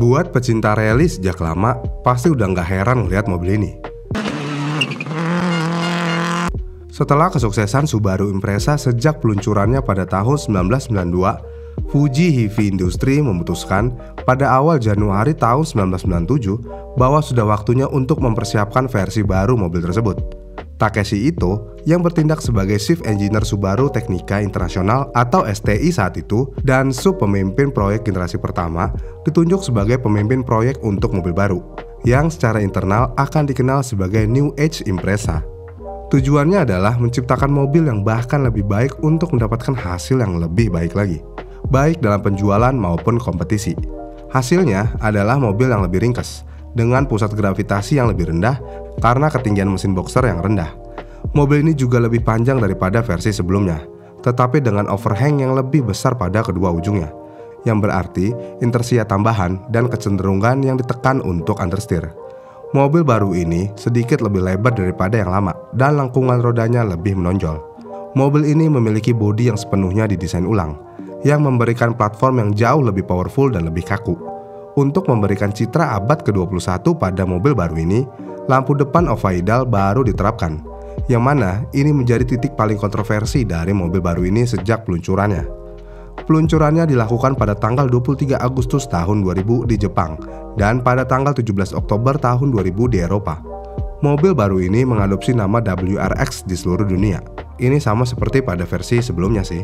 Buat pecinta rally sejak lama, pasti udah nggak heran ngeliat mobil ini. Setelah kesuksesan Subaru Impreza sejak peluncurannya pada tahun 1992, Fuji Heavy Industry memutuskan pada awal Januari tahun 1997 bahwa sudah waktunya untuk mempersiapkan versi baru mobil tersebut. Takeshi Ito, yang bertindak sebagai Chief Engineer Subaru Technica International atau STI saat itu dan sub pemimpin proyek generasi pertama, ditunjuk sebagai pemimpin proyek untuk mobil baru, yang secara internal akan dikenal sebagai New Age Impreza. Tujuannya adalah menciptakan mobil yang bahkan lebih baik untuk mendapatkan hasil yang lebih baik lagi, baik dalam penjualan maupun kompetisi. Hasilnya adalah mobil yang lebih ringkas, dengan pusat gravitasi yang lebih rendah karena ketinggian mesin boxer yang rendah. Mobil ini juga lebih panjang daripada versi sebelumnya, tetapi dengan overhang yang lebih besar pada kedua ujungnya, yang berarti inersia tambahan dan kecenderungan yang ditekan untuk understeer. Mobil baru ini sedikit lebih lebar daripada yang lama dan lengkungan rodanya lebih menonjol. Mobil ini memiliki bodi yang sepenuhnya didesain ulang, yang memberikan platform yang jauh lebih powerful dan lebih kaku. Untuk memberikan citra abad ke-21 pada mobil baru ini, lampu depan ovoidal baru diterapkan, yang mana ini menjadi titik paling kontroversi dari mobil baru ini sejak peluncurannya. Peluncurannya dilakukan pada tanggal 23 Agustus tahun 2000 di Jepang dan pada tanggal 17 Oktober tahun 2000 di Eropa. Mobil baru ini mengadopsi nama WRX di seluruh dunia. Ini sama seperti pada versi sebelumnya sih.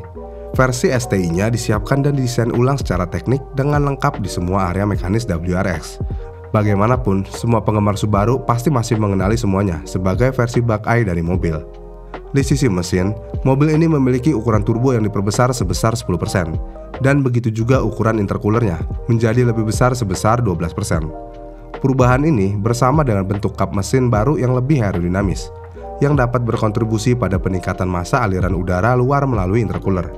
Versi STI-nya disiapkan dan didesain ulang secara teknik dengan lengkap di semua area mekanis WRX. Bagaimanapun, semua penggemar Subaru pasti masih mengenali semuanya sebagai versi bak-ai dari mobil. Di sisi mesin, mobil ini memiliki ukuran turbo yang diperbesar sebesar 10%, dan begitu juga ukuran intercoolernya menjadi lebih besar sebesar 12%. Perubahan ini bersama dengan bentuk kap mesin baru yang lebih aerodinamis, yang dapat berkontribusi pada peningkatan massa aliran udara luar melalui intercooler.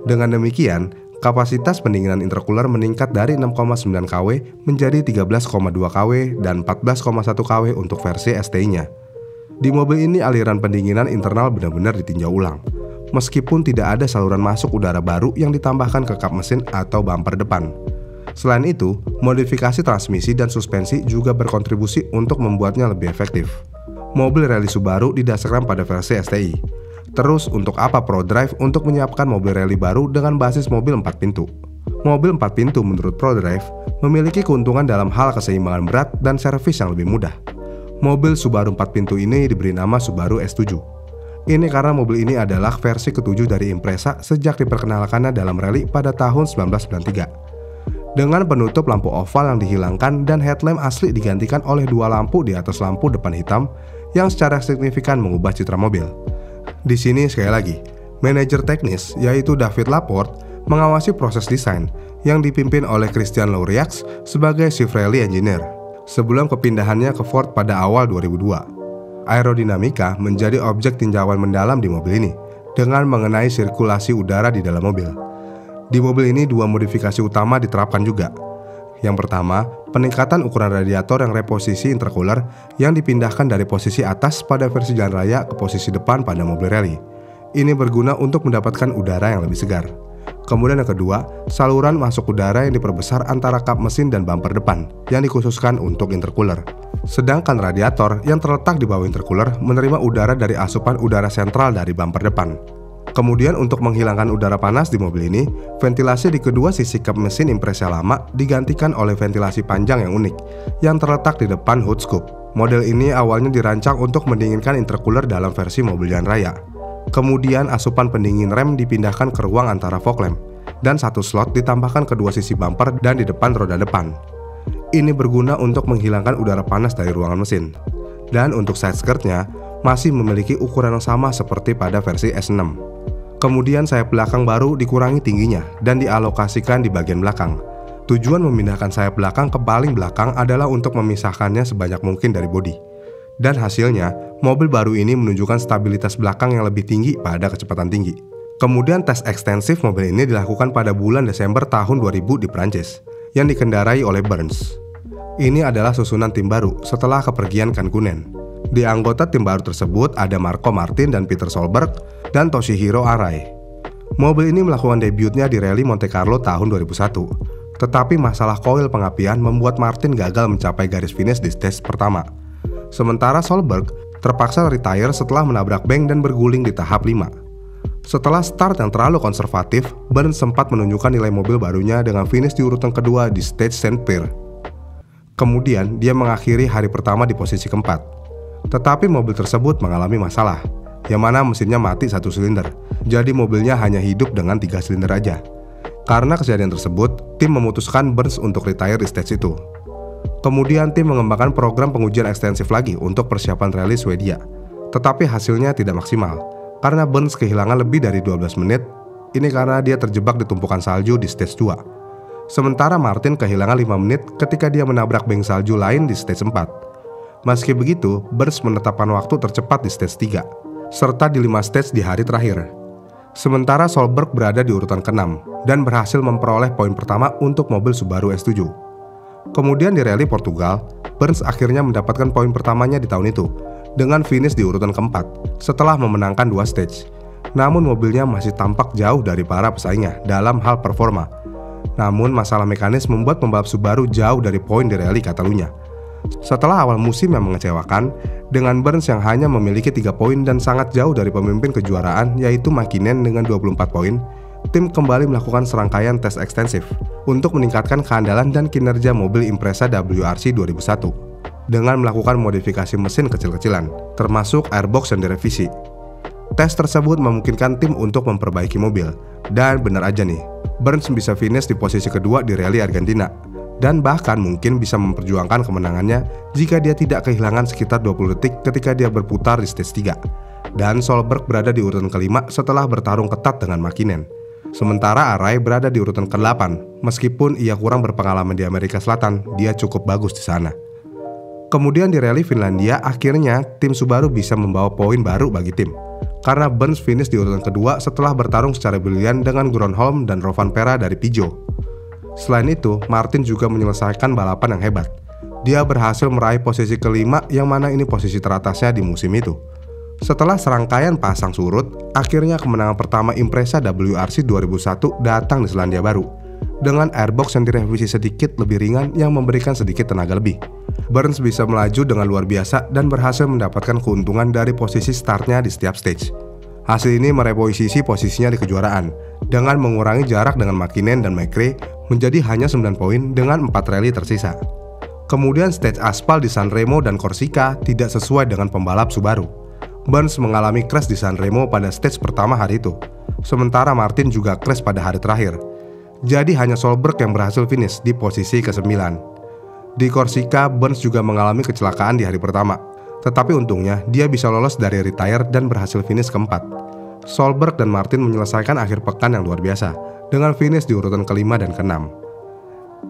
Dengan demikian, kapasitas pendinginan intercooler meningkat dari 6,9 kW menjadi 13,2 kW dan 14,1 kW untuk versi STI-nya. Di mobil ini aliran pendinginan internal benar-benar ditinjau ulang, meskipun tidak ada saluran masuk udara baru yang ditambahkan ke kap mesin atau bumper depan. Selain itu, modifikasi transmisi dan suspensi juga berkontribusi untuk membuatnya lebih efektif. Mobil rally Subaru didasarkan pada versi STI. Terus untuk apa ProDrive untuk menyiapkan mobil rally baru dengan basis mobil 4 pintu? Mobil 4 pintu menurut ProDrive memiliki keuntungan dalam hal keseimbangan berat dan servis yang lebih mudah. Mobil Subaru 4 pintu ini diberi nama Subaru S7. Ini karena mobil ini adalah versi ke-7 dari Impreza sejak diperkenalkannya dalam rally pada tahun 1993. Dengan penutup lampu oval yang dihilangkan dan headlamp asli digantikan oleh dua lampu di atas lampu depan hitam yang secara signifikan mengubah citra mobil. Di sini sekali lagi, manajer teknis yaitu David Laporte mengawasi proses desain yang dipimpin oleh Christian Lauriax sebagai Chief Rally Engineer sebelum kepindahannya ke Ford pada awal 2002. Aerodinamika menjadi objek tinjauan mendalam di mobil ini dengan mengenai sirkulasi udara di dalam mobil. Di mobil ini dua modifikasi utama diterapkan juga. Yang pertama, peningkatan ukuran radiator yang reposisi intercooler yang dipindahkan dari posisi atas pada versi jalan raya ke posisi depan pada mobil rally. Ini berguna untuk mendapatkan udara yang lebih segar. Kemudian yang kedua, saluran masuk udara yang diperbesar antara kap mesin dan bumper depan yang dikhususkan untuk intercooler. Sedangkan radiator yang terletak di bawah intercooler menerima udara dari asupan udara sentral dari bumper depan. Kemudian untuk menghilangkan udara panas di mobil ini, ventilasi di kedua sisi kap mesin Impreza lama digantikan oleh ventilasi panjang yang unik yang terletak di depan hood scoop. Model ini awalnya dirancang untuk mendinginkan intercooler dalam versi mobil jalan raya. Kemudian asupan pendingin rem dipindahkan ke ruang antara fog lamp dan satu slot ditambahkan kedua sisi bumper dan di depan roda depan. Ini berguna untuk menghilangkan udara panas dari ruangan mesin. Dan untuk side skirtnya masih memiliki ukuran yang sama seperti pada versi S6. Kemudian sayap belakang baru dikurangi tingginya dan dialokasikan di bagian belakang. Tujuan memindahkan sayap belakang ke paling belakang adalah untuk memisahkannya sebanyak mungkin dari bodi. Dan hasilnya, mobil baru ini menunjukkan stabilitas belakang yang lebih tinggi pada kecepatan tinggi. Kemudian tes ekstensif mobil ini dilakukan pada bulan Desember tahun 2000 di Prancis, yang dikendarai oleh Burns. Ini adalah susunan tim baru setelah kepergian Kankunen. Di anggota tim baru tersebut ada Marco Martin dan Peter Solberg dan Toshihiro Arai. Mobil ini melakukan debutnya di Rally Monte Carlo tahun 2001. Tetapi masalah koil pengapian membuat Martin gagal mencapai garis finish di stage pertama. Sementara Solberg terpaksa retire setelah menabrak bank dan berguling di tahap 5. Setelah start yang terlalu konservatif, Burns sempat menunjukkan nilai mobil barunya dengan finish di urutan kedua di stage St. Pierre. Kemudian dia mengakhiri hari pertama di posisi keempat. Tetapi mobil tersebut mengalami masalah, yang mana mesinnya mati 1 silinder, jadi mobilnya hanya hidup dengan 3 silinder aja. Karena kejadian tersebut, tim memutuskan Burns untuk retire di stage itu. Kemudian tim mengembangkan program pengujian ekstensif lagi untuk persiapan rally Swedia. Tetapi hasilnya tidak maksimal, karena Burns kehilangan lebih dari 12 menit. Ini karena dia terjebak di tumpukan salju di stage 2. Sementara Martin kehilangan 5 menit ketika dia menabrak bank salju lain di stage 4. Meski begitu, Burns menetapkan waktu tercepat di stage 3, serta di 5 stage di hari terakhir. Sementara Solberg berada di urutan ke-6 dan berhasil memperoleh poin pertama untuk mobil Subaru S7. Kemudian di rally Portugal, Burns akhirnya mendapatkan poin pertamanya di tahun itu dengan finish di urutan ke-4 setelah memenangkan 2 stage. Namun mobilnya masih tampak jauh dari para pesaingnya dalam hal performa. Namun masalah mekanis membuat pembalap Subaru jauh dari poin di rally Catalunya. Setelah awal musim yang mengecewakan, dengan Burns yang hanya memiliki 3 poin dan sangat jauh dari pemimpin kejuaraan yaitu Mäkinen dengan 24 poin, tim kembali melakukan serangkaian tes ekstensif untuk meningkatkan keandalan dan kinerja mobil Impreza WRC 2001 dengan melakukan modifikasi mesin kecil-kecilan, termasuk airbox yang direvisi. Tes tersebut memungkinkan tim untuk memperbaiki mobil, dan benar aja nih, Burns bisa finish di posisi kedua di rally Argentina, dan bahkan mungkin bisa memperjuangkan kemenangannya jika dia tidak kehilangan sekitar 20 detik ketika dia berputar di stage 3. Dan Solberg berada di urutan ke-5 setelah bertarung ketat dengan Mäkinen. Sementara Arai berada di urutan ke-8, meskipun ia kurang berpengalaman di Amerika Selatan, dia cukup bagus di sana. Kemudian di rally Finlandia, akhirnya tim Subaru bisa membawa poin baru bagi tim, karena Burns finish di urutan kedua setelah bertarung secara brilian dengan Gronholm dan Rovanpera dari Peugeot. Selain itu, Martin juga menyelesaikan balapan yang hebat. Dia berhasil meraih posisi ke-5 yang mana ini posisi teratasnya di musim itu. Setelah serangkaian pasang surut, akhirnya kemenangan pertama Impreza WRC 2001 datang di Selandia Baru dengan airbox yang direvisi sedikit lebih ringan yang memberikan sedikit tenaga lebih. Burns bisa melaju dengan luar biasa dan berhasil mendapatkan keuntungan dari posisi startnya di setiap stage. Hasil ini mereposisi posisinya di kejuaraan dengan mengurangi jarak dengan Mäkinen dan McRae menjadi hanya 9 poin dengan 4 rally tersisa. Kemudian stage aspal di Sanremo dan Korsika tidak sesuai dengan pembalap Subaru. Burns mengalami crash di Sanremo pada stage pertama hari itu, sementara Martin juga crash pada hari terakhir. Jadi hanya Solberg yang berhasil finish di posisi ke-9. Di Korsika, Burns juga mengalami kecelakaan di hari pertama, tetapi untungnya dia bisa lolos dari retire dan berhasil finish ke-4. Solberg dan Martin menyelesaikan akhir pekan yang luar biasa dengan finish di urutan ke-5 dan ke-6.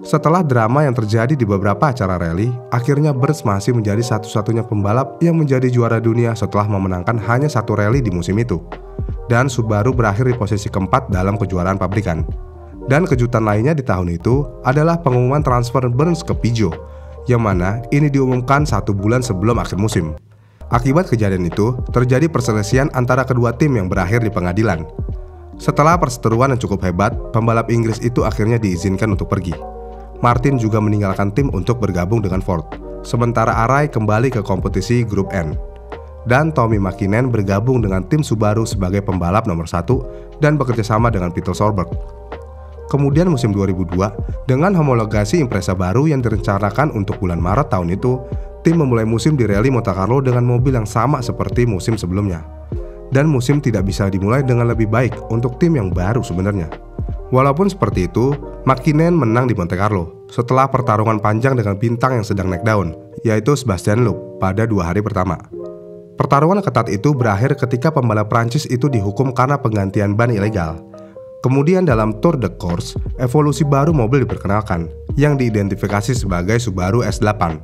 Setelah drama yang terjadi di beberapa acara rally, akhirnya Burns masih menjadi satu-satunya pembalap yang menjadi juara dunia setelah memenangkan hanya 1 rally di musim itu. Dan Subaru berakhir di posisi ke-4 dalam kejuaraan pabrikan. Dan kejutan lainnya di tahun itu adalah pengumuman transfer Burns ke Peugeot, yang mana ini diumumkan 1 bulan sebelum akhir musim. Akibat kejadian itu, terjadi perselisihan antara kedua tim yang berakhir di pengadilan. Setelah perseteruan yang cukup hebat, pembalap Inggris itu akhirnya diizinkan untuk pergi. Martin juga meninggalkan tim untuk bergabung dengan Ford, sementara Arai kembali ke kompetisi Grup N. Dan Tommy Mäkinen bergabung dengan tim Subaru sebagai pembalap nomor 1 dan bekerjasama dengan Peter Solberg. Kemudian musim 2002, dengan homologasi Impreza baru yang direncanakan untuk bulan Maret tahun itu, tim memulai musim di Rally Monte Carlo dengan mobil yang sama seperti musim sebelumnya. Dan musim tidak bisa dimulai dengan lebih baik untuk tim yang baru sebenarnya. Walaupun seperti itu, Mäkinen menang di Monte Carlo setelah pertarungan panjang dengan bintang yang sedang naik daun, yaitu Sebastian Loeb pada 2 hari pertama. Pertarungan ketat itu berakhir ketika pembalap Prancis itu dihukum karena penggantian ban ilegal. Kemudian dalam Tour de Corse, evolusi baru mobil diperkenalkan, yang diidentifikasi sebagai Subaru S8.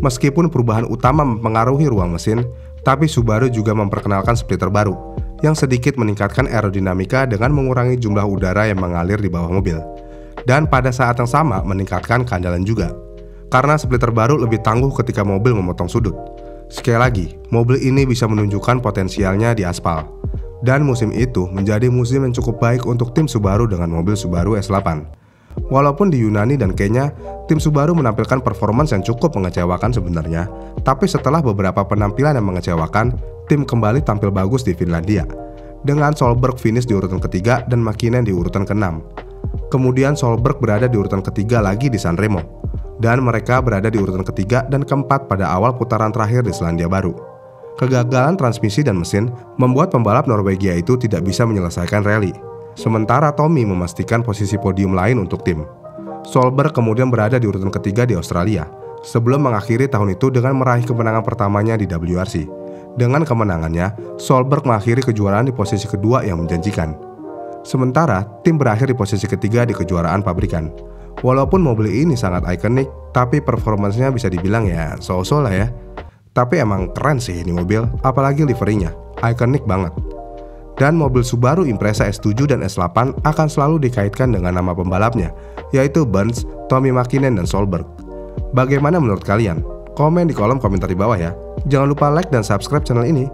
Meskipun perubahan utama mempengaruhi ruang mesin, tapi Subaru juga memperkenalkan splitter baru, yang sedikit meningkatkan aerodinamika dengan mengurangi jumlah udara yang mengalir di bawah mobil. Dan pada saat yang sama meningkatkan keandalan juga, karena splitter baru lebih tangguh ketika mobil memotong sudut. Sekali lagi, mobil ini bisa menunjukkan potensialnya di aspal. Dan musim itu menjadi musim yang cukup baik untuk tim Subaru dengan mobil Subaru S8. Walaupun di Yunani dan Kenya, tim Subaru menampilkan performance yang cukup mengecewakan sebenarnya, tapi setelah beberapa penampilan yang mengecewakan, tim kembali tampil bagus di Finlandia, dengan Solberg finish di urutan ketiga dan Mäkinen di urutan ke-6. Kemudian Solberg berada di urutan ketiga lagi di Sanremo, dan mereka berada di urutan ketiga dan keempat pada awal putaran terakhir di Selandia Baru. Kegagalan transmisi dan mesin membuat pembalap Norwegia itu tidak bisa menyelesaikan rally. Sementara Tommy memastikan posisi podium lain untuk tim. Solberg kemudian berada di urutan ketiga di Australia, sebelum mengakhiri tahun itu dengan meraih kemenangan pertamanya di WRC. Dengan kemenangannya, Solberg mengakhiri kejuaraan di posisi kedua yang menjanjikan. Sementara, tim berakhir di posisi ketiga di kejuaraan pabrikan. Walaupun mobil ini sangat ikonik, tapi performansnya bisa dibilang ya so-so lah ya. Tapi emang keren sih ini mobil, apalagi liverinya, ikonik banget. Dan mobil Subaru Impreza S7 dan S8 akan selalu dikaitkan dengan nama pembalapnya, yaitu Burns, Tommy Mäkinen, dan Solberg. Bagaimana menurut kalian? Komen di kolom komentar di bawah ya. Jangan lupa like dan subscribe channel ini